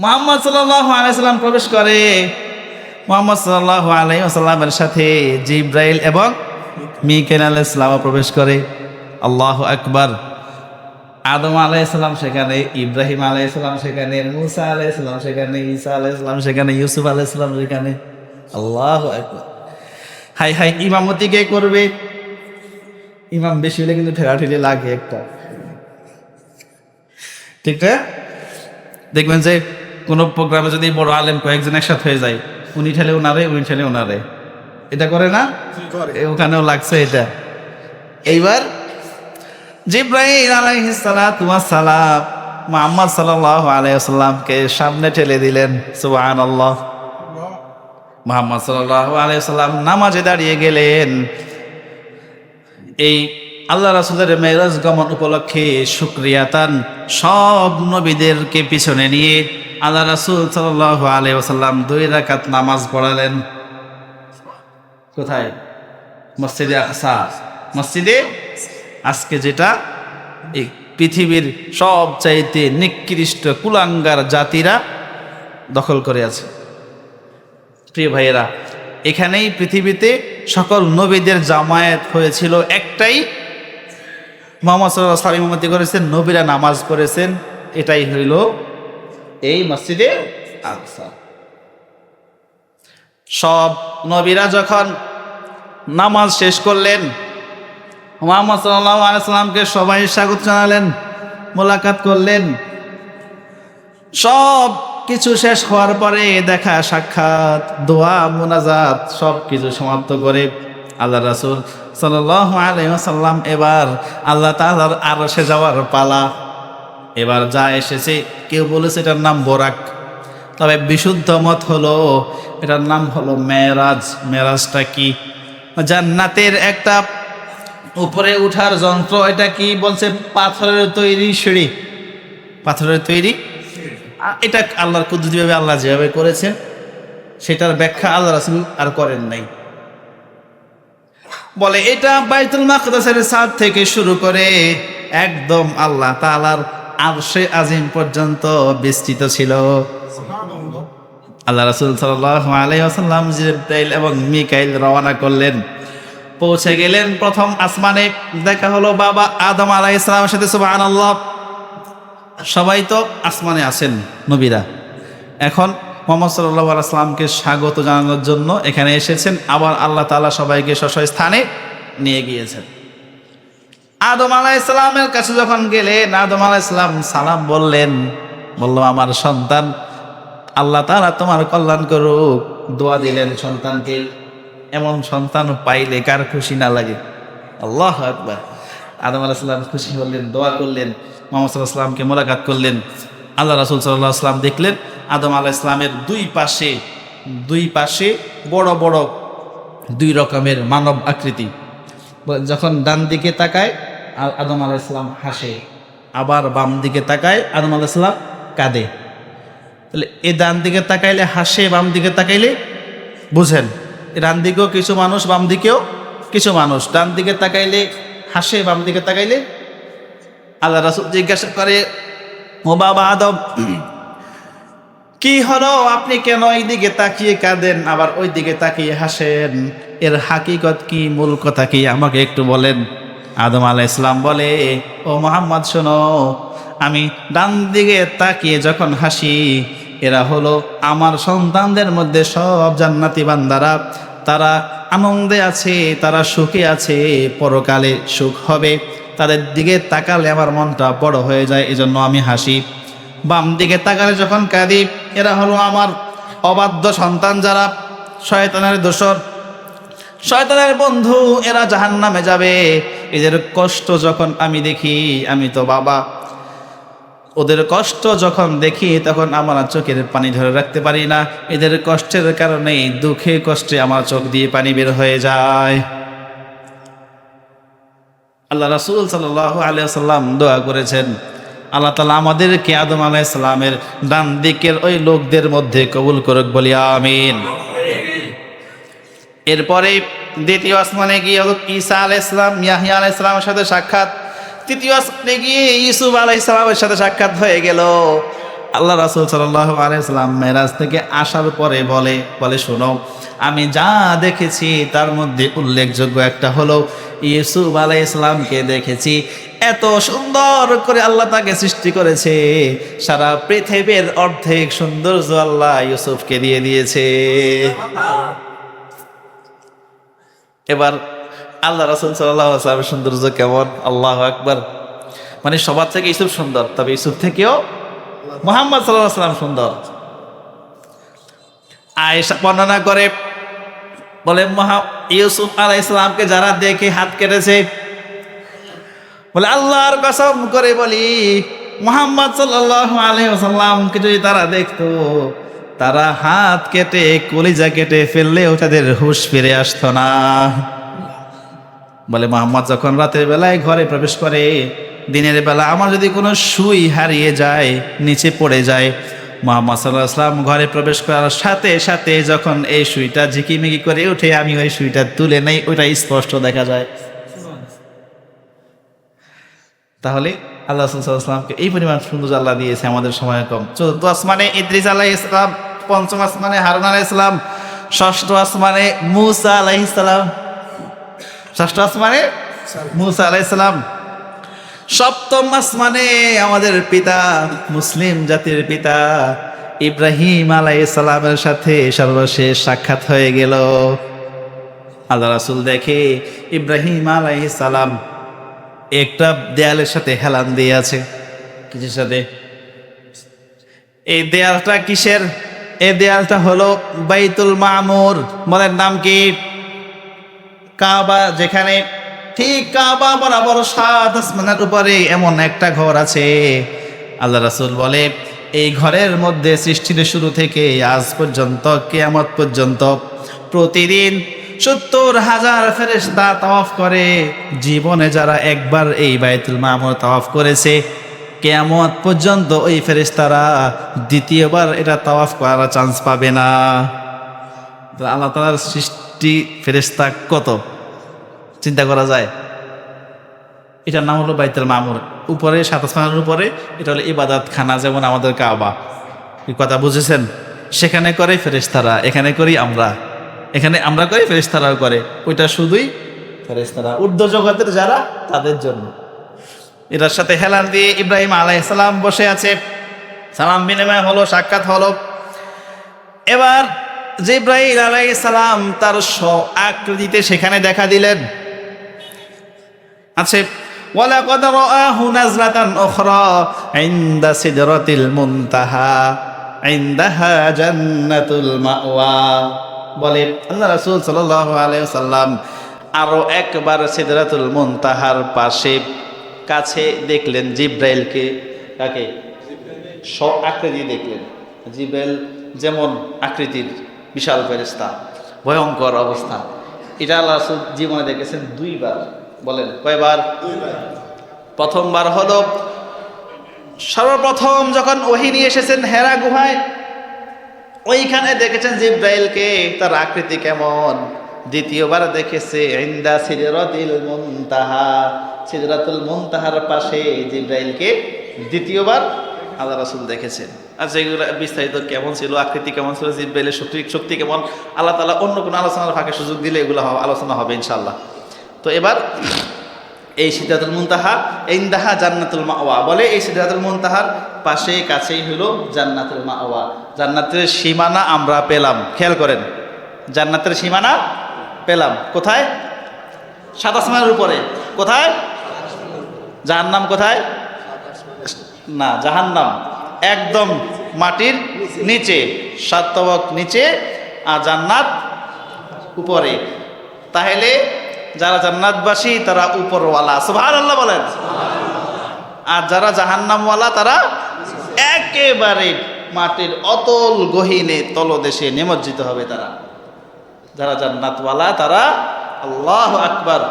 মুহাম্মদ সাল্লাল্লাহু আলাইহি ওয়াসাল্লাম প্রবেশ করে মুহাম্মদ সাল্লাল্লাহু আলাইহি ওয়াসাল্লামের সাথে জিবরাইল এবং মিকাইল আলাইহিস সালাম প্রবেশ করে। আল্লাহু আকবার। আদম আলাইহিস সালাম সেখানে, ইব্রাহিম আলাইহিস সালাম সেখানে, মুসা আলাইহিস সালাম সেখানে, ঈসা আলাইহিস সালাম সেখানে, ইউসুফ আলাইহিস সালাম সেখানে। আল্লাহু আকবার। হাই হাই, ইমামতি কে করবে? ইমাম বেশি হলে কিন্তু ঠেলাঠেলি লাগে একটা, ঠিক না? দেখবেন যে কোনো প্রোগ্রামে যদি বড় আলেম কয়েকজন একসাথে হয়ে যায়, উনি ঠেলে ওনারে, উনি ঠেলে ওনারে, এটা করে না? ওখানেও লাগছে এটা। এইবার জিবরাইল আলাইহিস সালাতু ওয়াস সালাম মুহাম্মদ সাল্লাল্লাহু আলাইহি ওয়াসাল্লামকে সামনে ঠেলে দিলেন। সুবহানাল্লাহ। মুহাম্মদ সাল্লাল্লাহু আলাইহি ওয়াসাল্লাম নামাজে দাঁড়িয়ে গেলেন। এই আল্লাহ রাসূলের মেরাজ গমন উপলক্ষে শুকরিয়াতান সব নবীদেরকে পিছনে নিয়ে আল্লাহ রাসূল সাল্লাল্লাহু আলাইহি ওয়াসাল্লাম 2 রাকাত নামাজ পড়ালেন। কোথায়? মসজিদে আকসা। মসজিদে আজকে যেটা এই পৃথিবীর সবচাইতে নিকৃষ্ট কুলাঙ্গার জাতিরা দখল করে আছে। প্রিয় ভাইয়েরা, এখানেই পৃথিবীতে সকল নবীদের জামায়াত হয়েছিল একটাই, মুহাম্মদ সাল্লাল্লাহু আলাইহি ওয়াসাল্লাম ইমামতি করেছেন, নবীরা নামাজ পড়েছেন, এটাই হইল এই মসজিদে আকসা। সব নবীরা যখন নামাজ শেষ করলেন, মুহাম্মদ সাল্লাল্লাহু আলাইহি ওয়াসাল্লামকে সবাই স্বাগত জানালেন, মোলাকাত করলেন। সব কিছু শেষ হওয়ার পরে দেখা সাক্ষাৎ, দোয়া, মুনাজাত সব কিছু সমাপ্ত করে আল্লাহ রাসূল সাল্লাল্লাহু আলাইহি ওয়াসাল্লাম এবার আল্লাহ তাআলার আরশে যাওয়ার পালা। এবার যা এসেছে, কেউ বলেছে এটার নাম বোরাক, তবে বিশুদ্ধ মত হলো এটার নাম হলো মেরাজ। মেরাজটা কি? জান্নাতের একটা উপরে উঠার যন্ত্র। এটা কি বলছে? পাথরের তৈরি সিঁড়ি, পাথরের তৈরি। এটা আল্লাহর কুদরতিভাবে আল্লাহ যেভাবে করেছেন সেটার ব্যাখ্যা আল্লাহ রাসূল আর করেন নাই। বলে এটা বাইতুল মাকদাসের ছাদ থেকে শুরু করে একদম আল্লাহ তাআলার আরশে আজিম পর্যন্ত বিস্তৃত ছিল। আল্লাহ রাসূল সাল্লাল্লাহু আলাইহি ওয়াসাল্লাম জিবরাইল এবং মিকাইল রওনা করলেন। পৌঁছে গেলেন প্রথম আসমানে। দেখা হলো বাবা আদম আলাইহিস সালামের সাথে। সুবহানাল্লাহ। সবাই তো আসমানে আছেন নবীরা, এখন মুহাম্মদ সাল্লাল্লাহু আলাইহি ওয়াসাল্লামকে স্বাগত জানানোর জন্য এখানে এসেছেন। আবার আল্লাহ তাআলা সবাইকে স্ব স্থানে নিয়ে গিয়েছেন। আদম আলাইহিস সালামের কাছে যখন গেলেন, আদম আলাইহিস সালাম সালাম বললেন, বলল আমার সন্তান, আল্লাহ তাআলা তোমার কল্যাণ করুক। দোয়া দিলেন সন্তানকে। এমন সন্তান পাইলে কার খুশি না লাগে? আল্লাহু আকবার। আদম আলাইহিস সালাম খুশি হলেন, দোয়া করলেন, মুহাম্মদ সাল্লাল্লাহু আলাইহি ওয়াসাল্লামকে মোলাকাত করলেন। আল্লাহ রাসূল সাল্লাল্লাহু আলাইহি ওয়াসাল্লাম দেখলেন আদম আলাইহিস সালামের দুই পাশে বড় বড় 2 রকমের মানব আকৃতি। যখন ডান দিকে তাকায় আদম আলাইহিস সালাম হাসে, আবার বাম দিকে তাকায় আদম আলাইহিস সালাম কাঁদে। তাহলে এই ডান দিকে তাকাইলে হাসে, বাম দিকে তাকাইলে বুঝেন, ডান দিকেও কিছু মানুষ, বাম দিকেও কিছু মানুষ। ডান দিকে তাকাইলে হাসে, বাম দিকে তাকাইলে। আল্লাহ রাসূল জিজ্ঞাসা করে, ও বাবা আদম, কি হলো? আপনি কেন এই দিকে তাকিয়ে কাঁদেন আবার ওই দিকে তাকিয়ে হাসেন? এর হাকিকত কি, মূল কথা কি, আমাকে একটু বলেন। আদম আলাইহিস সালাম বলে, ও মুহাম্মদ শোনো, আমি ডান দিকে তাকিয়ে যখন হাসি, এরা হলো আমার সন্তানদের মধ্যে সব জান্নাতি বান্দারা। তারা আনন্দে আছে, তারা সুখে আছে, পরকালে সুখ হবে। তাদের দিকে তাকালে আমার মনটা বড় হয়ে যায়, এজন্য আমি হাসি। বাম দিকে তাকালে যখন কাঁদি, এরা হলো আমার অবাধ্য সন্তান, যারা শয়তানের দোসর, শয়তানের বন্ধু, এরা জাহান্নামে যাবে। এদের কষ্ট যখন আমি দেখি, আমি তো বাবা ওদের কষ্ট যখন দেখি তখন আমার চোখের পানি ধরে রাখতে পারি না। এদের কষ্টের কারণে, দুঃখে কষ্টে আমার চোখ দিয়ে পানি বের হয়ে যায়। আল্লাহ রাসূল সাল্লাল্লাহু আলাইহি ওয়াসাল্লাম দোয়া করেছেন, আল্লাহ তাআলা আমাদেরকে আদম আলাইহিস সালামের ডান দিকের ওই লোকদের মধ্যে কবুল করুক, বলি আমিন। এরপরে দ্বিতীয় আসমানে গিয়ে ঈসা আলাইহিস সালাম, ইয়াহইয়া আলাইহিস সালামের সাথে সাক্ষাৎ। তৃতীয় আসমানে গিয়ে ইউসুফ আলাইহিস সালামের সাথে সাক্ষাৎ হয়ে গেল। আল্লাহ রাসূল সাল্লাল্লাহু আলাইহি ওয়াসাল্লাম মেরাজ থেকে আসার পরে বলে শোনো, আমি যা দেখেছি তার মধ্যে উল্লেখযোগ্য একটা হলো ইউসুফ আলাইহিস সালামকে দেখেছি। এত সুন্দর করে আল্লাহ তাকে সৃষ্টি করেছে, সারা পৃথিবীর অর্ধেক সৌন্দর্য আল্লাহ ইউসুফকে দিয়ে দিয়েছে। এবার আল্লাহ রাসূল সাল্লাল্লাহু আলাইহি ওয়াসাল্লামের সৌন্দর্য কেমন? আল্লাহু আকবার। মানে সবার থেকে ইউসুফ সুন্দর, তবে ইউসুফ থেকেও মুহাম্মদ সাল্লাল্লাহু আলাইহি ওয়াসাল্লাম সুন্দর। আয়েশা বর্ণনা করে বলে, ইউসুফ আলাইহিস সালামকে যারা দেখে হাত কেটেছে, বলে আল্লাহর কসম করে বলি, মুহাম্মদ সাল্লাল্লাহু আলাইহি ওয়াসাল্লামকে যদি তারা দেখতো, তারা হাত কেটে কলিজা কেটে ফেললেও তাদের হুঁশ ফিরে আসতো না। বলে মুহাম্মদ যখন রাতের বেলায় ঘরে প্রবেশ করে, দিনের বেলা আমার যদি কোনো সুই হারিয়ে যায়, নিচে পড়ে যায়, মুহাম্মদ সাল্লাল্লাহু আলাইহি ওয়াসাল্লাম ঘরে প্রবেশ করার সাথে সাথে যখন এই সুইটা ঝিকিমিকি করে উঠে আমি ওই সুইটা তুলে নেই, ওইটা স্পষ্ট দেখা যায়। তাহলে আল্লাহ রাসূল সাল্লাল্লাহু আলাইহি ওয়াসাল্লামকে এই পরিমাণ সুন্দর আল্লাহ দিয়েছে, আমাদের সময় কম। চতুর্থ আসমানে ইদ্রিস আলাইহিস সালাম, পঞ্চম আসমানে হারুন আলাইহিস সালাম, ষষ্ঠ আসমানে মূসা আলাইহিস সালাম, ষষ্ঠ আসমানে মূসা আলাইহিস সালাম, সপ্তম আসমানে আমাদের পিতা, মুসলিম জাতির পিতা ইব্রাহিম আলাইহিস সালামের সাথে সর্বশেষ সাক্ষাৎ হয়ে গেল। আল্লাহ রাসূল দেখে ইব্রাহিম আলাইহিস সালাম একটা দেয়ালের সাথে হেলান দিয়ে আছে। কিসের সাথে? এই দেয়ালটা কিসের? এই দেয়ালটা হলো বাইতুল মামুর। বলেন নাম কি? কাবা। যেখানে ঠিক কাবা বরাবর 7 আসমানের উপরে এমন একটা ঘর আছে। আল্লাহ রাসূল বলে, এই ঘরের মধ্যে সৃষ্টির শুরু থেকে আজ পর্যন্ত কিয়ামত পর্যন্ত প্রতিদিন 70,000 ফেরেশতা তাওয়াফ করে। জীবনে যারা একবার এই বাইতুল মামুর তাওয়াফ করেছে, কিয়ামত পর্যন্ত ওই ফেরেশতারা দ্বিতীয়বার এটা তাওয়াফ করার চান্স পাবে না। আল্লাহ তাআলার সৃষ্টি ফেরেশতা কত, চিন্তা করা যায়? এটার নাম হলো বাইতুল মামুর। উপরে 7 আসমানের উপরে এটা হলো ইবাদত খানা, যেমন আমাদের কাবা। এই কথা বুঝেছেন? সেখানে করে ফেরেশতারা, এখানে করি আমরা, এখানে আমরা করি ফেরেশতারাও করে। ওইটা শুধুই ফেরেশতারা, ঊর্ধ্ব জগতের যারা, তাদের জন্য। এটার সাথে হেলান দিয়ে ইব্রাহিম আলাইহিস সালাম বসে আছে, সালাম বিনিময় হলো, সাক্ষাৎ হলো। এবার জিবরাইল আলাইহিস সালাম তার আকৃতিতে সেখানে দেখা দিলেন। আছে ওয়ালাকাদ রাআহু নাজলাতান উখরা ইনদা সিদরাতিল মুনতাহা ইনদাহা জান্নাতুল মাওয়া। বলে আল্লাহ রাসূল সাল্লাল্লাহু আলাইহি ওয়াসাল্লাম আরো একবার সিদরাতুল মুনতাহার পাশে কাছে দেখলেন জিবরাইলকে। কাকে? আকৃতি দেখলেন। জিবরাইল যেমন আকৃতির বিশাল ফেরেশতা, ভয়ঙ্কর অবস্থা। এটা আল্লাহ রাসূল জীবনে দেখেছেন 2 বার। বলেন কয়বার? 2 বার। প্রথমবার হলো সর্বপ্রথম যখন ওহী নিয়ে এসেছেন হেরা গুহায়, ওইখানে দেখেছেন জিবরাইলকে, তার আকৃতি কেমন। দ্বিতীয়বার দেখেছে ইনদা সিদরাতিল মুনতাহা, সিদরাতুল মুনতাহার পাশে জিবরাইলকে দ্বিতীয়বার আল্লাহ রাসূল দেখেছেন। আর যেগুলো বিস্তারিত কেমন ছিল, আকৃতি কেমন ছিল, জিবরাইলের শক্তি কেমন, আল্লাহ তাআলা অন্য কোনো আলোচনার ফাঁকে সুযোগ দিলে এগুলো আলোচনা হবে ইনশাআল্লাহ। তো এবার এই সিদরাতুল মুনতাহা ইনদাহা জান্নাতুল মাওয়া। বলে এই সিদরাতুল মুনতাহার পাশে কাছেই হলো জান্নাতুল মাওয়া। জান্নাতের সীমানা আমরা পেলাম। খেয়াল করেন, জান্নাতের সীমানা পেলাম কোথায়? 7 আসমানের উপরে। কোথায়? জাহান্নাম কোথায়? না, জাহান্নাম একদম মাটির নিচে, 7 তবক নিচে, আর জান্নাত উপরে। তাহলে যারা জান্নাতবাসী তারা উপরওয়ালা। সুবহানাল্লাহ বলেন। আর যারা জাহান্নামওয়ালা তারা একেবারে মাটির অতল গহীনে তলদেশে নিমজ্জিত হবে। তারা যারা জান্নাতওয়ালা তারা আল্লাহু আকবার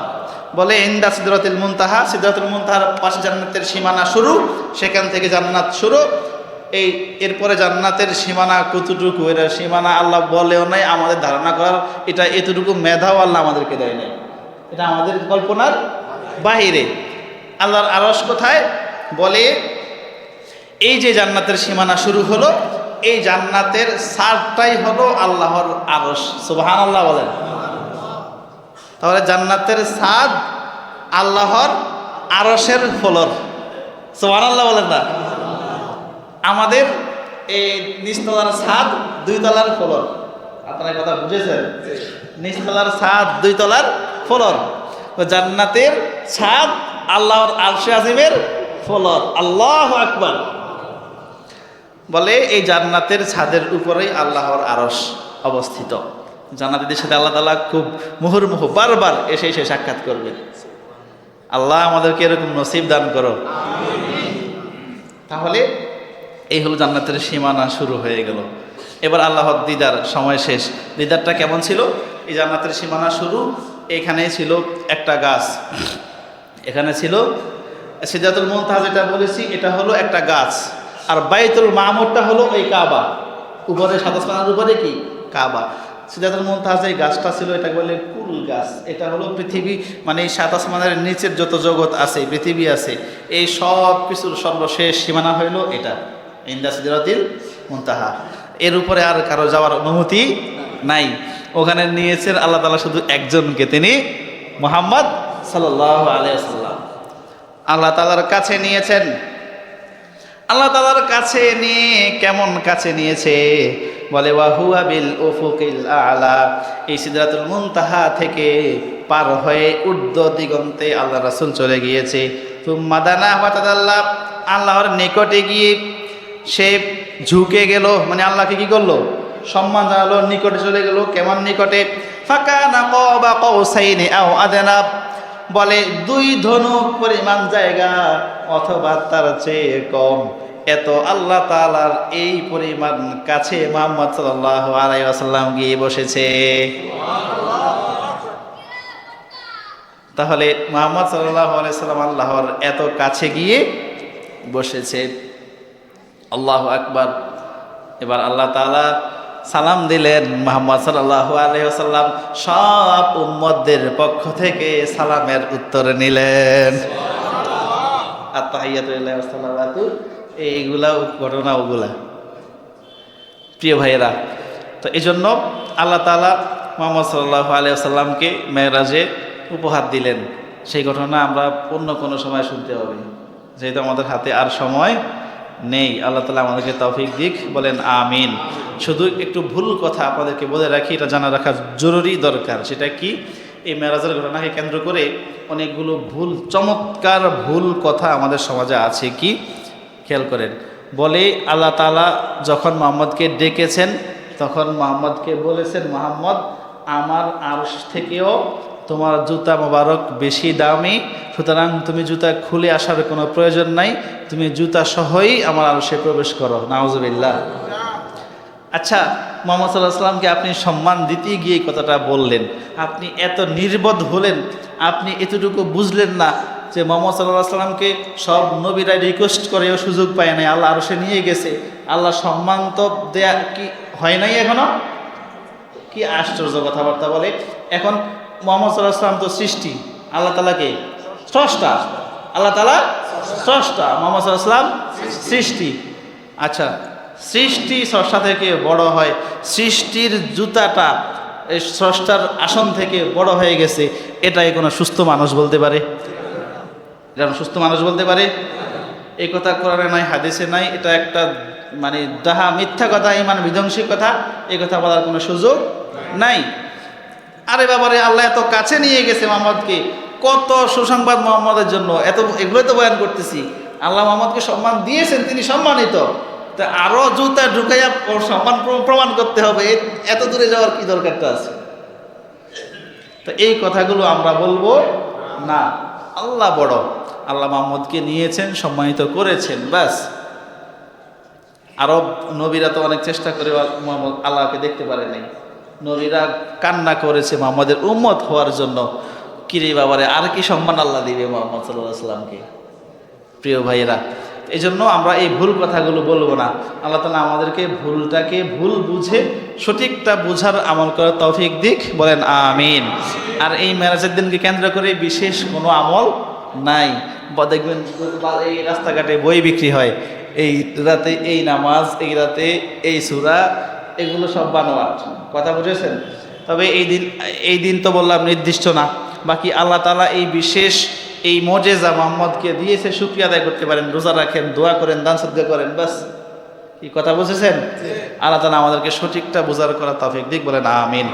বলে ইনদা সিদরাতুল মুনতাহা, সিদরাতুল মুনতাহার পাশে জান্নাতের সীমানা শুরু, সেখান থেকে জান্নাত শুরু। এরপরে জান্নাতের সীমানা কতটুকু, এরা সীমানা আল্লাহ বলেও নাই, আমাদের ধারণা করার এটা এতটুকু মেধাও আল্লাহ আমাদেরকে দেয় নাই, এটা আমাদের কল্পনার বাহিরে। আল্লাহর আরশ কোথায় বলে, এই যে জান্নাতের সীমানা শুরু হলো, এই জান্নাতের ছাদটাই হলো আল্লাহর আরশ। সুবহানাল্লাহ বলেন। তাহলে জান্নাতের ছাদ আল্লাহর আরশের ফ্লোর। সুবহানাল্লাহ বলেন না? আমাদের এই নিচতলার ছাদ 2 তলার ফ্লোর। আপনারা কথা বুঝেছেন? নিচতলার ছাদ 2 তলার ফ্লোর। জান্নাতের ছাদ আল্লাহর আরশে আজিমের ফ্লোর। আল্লাহু আকবার বলে এই জান্নাতের ছাদের উপরেই আল্লাহর আরশ অবস্থিত। জান্নাতীদের সাথে আল্লাহ তাআলা খুব মুহুর্মুহু বারবার এসে এসে সাক্ষাৎ করবেন। আল্লাহ আমাদেরকে এরকম নসিব দান করো। তাহলে এই হলো জান্নাতের সীমানা শুরু হয়ে গেল। এবার আল্লাহর দিদার সময় শেষ। দিদারটা কেমন ছিল? এই জান্নাতের সীমানা শুরু, এখানে ছিল একটা গাছ, এখানে ছিল সিদরাতুল মুনতাহা যেটা বলেছি, এটা হলো একটা গাছ। আর বাইতুল মামুরটা হলো এই কাবা, উপরে 7 আসমানের উপরে কি কাবা। সিদরাতুল মুনতাহা যে গাছটা ছিল এটা বলে কুল গাছ। এটা হলো পৃথিবী, মানে 7 আসমানের নিচের যত জগৎ আছে, পৃথিবী আছে, এই সব কিছুর সর্বশেষ সীমানা হইল এটা, ইনদা সিদরাতুল মুনতাহা। এর উপরে আর কারো যাওয়ার অনুমতি নাই। ওখানে নিয়েছেন আল্লাহ তাআলা শুধু একজনকে, তিনি মুহাম্মদ সাল্লাল্লাহু আলাইহি ওয়াসাল্লাম। আল্লাহ তাআলার কাছে নিয়েছেন। আল্লাহ তাআলার কাছে নিয়ে কেমন কাছে নিয়েছে বলে, ওয়া হুয়া বিল উফুকিল আলা। এই সিদরাতুল মুনতাহা থেকে পার হয়ে ঊর্ধ্ব দিগন্তে আল্লাহ রাসূল চলে গিয়েছে। তুম্মা দানা ওয়া তাদাল্লা, আল্লাহর নিকটে গিয়ে সে ঝুঁকে গেল, মানে আল্লাহকে কি করলো? সম্মান জানালো, নিকটে চলে গেল। কেমন নিকটে? ফাকানা কাবা কাউসাইনি আও আদনা, বলে 2 ধনুক পরিমাণ জায়গা অথবা তার চেয়ে কম। এত আল্লাহ তাআলার এই পরিমাণ কাছে মুহাম্মদ সাল্লাল্লাহু আলাইহি ওয়াসাল্লাম গিয়ে বসেছে। তাহলে মুহাম্মদ সাল্লাল্লাহু আলাইহি ওয়াসাল্লাম আল্লাহর এত কাছে গিয়ে বসেছে। আল্লাহু আকবার। এবার আল্লাহ তাআলা সালাম দিলেন মুহাম্মদ সাল্লাল্লাহু আলাইহি ওয়াসাল্লাম সব উম্মতদের পক্ষ থেকে সালামের উত্তর নিলেন। আত-তাহিয়াতু লিল্লাহি ওয়া সালাওয়াতু, এইগুলা ঘটনা ওগুলা প্রিয় ভাইয়েরা। তো এই জন্য আল্লাহ তাআলা মুহাম্মদ সাল্লাল্লাহু আলাইহি ওয়াসাল্লামকে মেরাজে উপহার দিলেন। সেই ঘটনা আমরা অন্য কোনো সময় শুনতে হবে, যেহেতু আমাদের হাতে আর সময় নেই। আল্লাহ তাআলা আমাদেরকে তৌফিক দিক, বলেন আমিন। শুধু একটু ভুল কথা আপনাদেরকে বলে রাখি, এটা জানা রাখা জরুরি দরকার। সেটা কি? এই মেরাজের ঘটনাকে কেন্দ্র করে অনেকগুলো ভুল, চমৎকার ভুল কথা আমাদের সমাজে আছে। কি? খেয়াল করেন। বলে আল্লাহ তাআলা যখন মুহাম্মদকে ডেকেছেন তখন মুহাম্মদকে বলেছেন, মুহাম্মদ আমার আরশ থেকেও তোমার জুতা মোবারক বেশি দামি, সুতরাং তুমি জুতা খুলে আসার কোনো প্রয়োজন নাই, তুমি জুতা সহই আমার আরশে প্রবেশ করো। নাউজুবিল্লাহ। আচ্ছা, মুহাম্মদ সাল্লাল্লাহু আলাইহি ওয়াসাল্লামকে আপনি সম্মান দিতে গিয়ে কথাটা বললেন, আপনি এত নির্বোধ হলেন, আপনি এতটুকু বুঝলেন না যে মুহাম্মদ সাল্লাল্লাহু আলাইহি ওয়াসাল্লামকে সব নবীরা রিকোয়েস্ট করেও সুযোগ পায় নাই, আল্লাহ আরশে নিয়ে গেছে, আল্লাহ সম্মান তো দেয়া কি হয় নাই এখনো? কি আশ্চর্য কথাবার্তা বলে। এখন মুহাম্মদ সাল্লাল্লাহু আলাইহি ওয়াসাল্লাম তো সৃষ্টি, আল্লাহ তাআলাকে স্রষ্টা, আল্লাহ তাআলা স্রষ্টা, মুহাম্মদ সাল্লাল্লাহু আলাইহি ওয়াসাল্লাম সৃষ্টি। আচ্ছা, সৃষ্টি স্রষ্টা থেকে বড় হয়, সৃষ্টির জুতাটা এই স্রষ্টার আসন থেকে বড় হয়ে গেছে, এটাই কোনো সুস্থ মানুষ বলতে পারে? এটা সুস্থ মানুষ বলতে পারে? এই কথা কোরআনে নাই, হাদিসে নাই, এটা একটা মানে ডাহা মিথ্যা কথা, ইমান বিধ্বংসী কথা। এই কথা বলার কোনো সুযোগ নাই। আরে বাবারে, আল্লাহ এত কাছে নিয়ে গেছে মুহাম্মদকে, কত সুসংবাদ মুহাম্মদের জন্য, এত এগুলোই তো বয়ান করতেছি। আল্লাহ মুহাম্মদকে সম্মান দিয়েছেন, তিনি সম্মানিত, তা আরো জুতা ঢুকাইয়া সম্মান প্রমাণ করতে হবে, এত দূরে যাওয়ার কি দরকারটা আছে? তো এই কথাগুলো আমরা বলবো না। আল্লাহ বড়, আল্লাহ মোহাম্মদকে নিয়েছেন, সম্মানিত করেছেন। ব্যাস, আরব নবীরা তো অনেক চেষ্টা করে মোহাম্মদ আল্লাহকে দেখতে পারে নাই। নবীরা কান্না করেছে মোহাম্মদের উম্মত হওয়ার জন্য। কিরে বাবারে, আর কি সম্মান আল্লাহ দিবে মোহাম্মদ সাল্লাল্লাহু আলাইহি সাল্লামকে? প্রিয় ভাইয়েরা, এই জন্য আমরা এই ভুল কথাগুলো বলবো না। আল্লাহ তাআলা আমাদেরকে ভুলটাকে ভুল বুঝে সঠিকটা বুঝার আমল করার তৌফিক দিক, বলেন আমিন। আর এই মেরাজের দিনকে কেন্দ্র করে বিশেষ কোনো আমল নাই। দেখবেন এই রাস্তাঘাটে বই বিক্রি হয়, এই রাতে এই নামাজ, এই রাতে এই সূরা, এগুলো সব বানোয়াট। কথা বুঝেছেন? তবে এই দিন তো বললাম নির্দিষ্ট না। বাকি আল্লাহ তাআলা এই বিশেষ এই মজেজা মোহাম্মদকে দিয়েছে, শুকরিয়া আদায় করতে পারেন, রোজা রাখেন, দোয়া করেন, দান সদকা করেন। বাস, কি কথা বুঝেছেন? আল্লাহ তাআলা আমাদেরকে সঠিকটা বোঝার করার তৌফিক দিক, বলেন আমিন।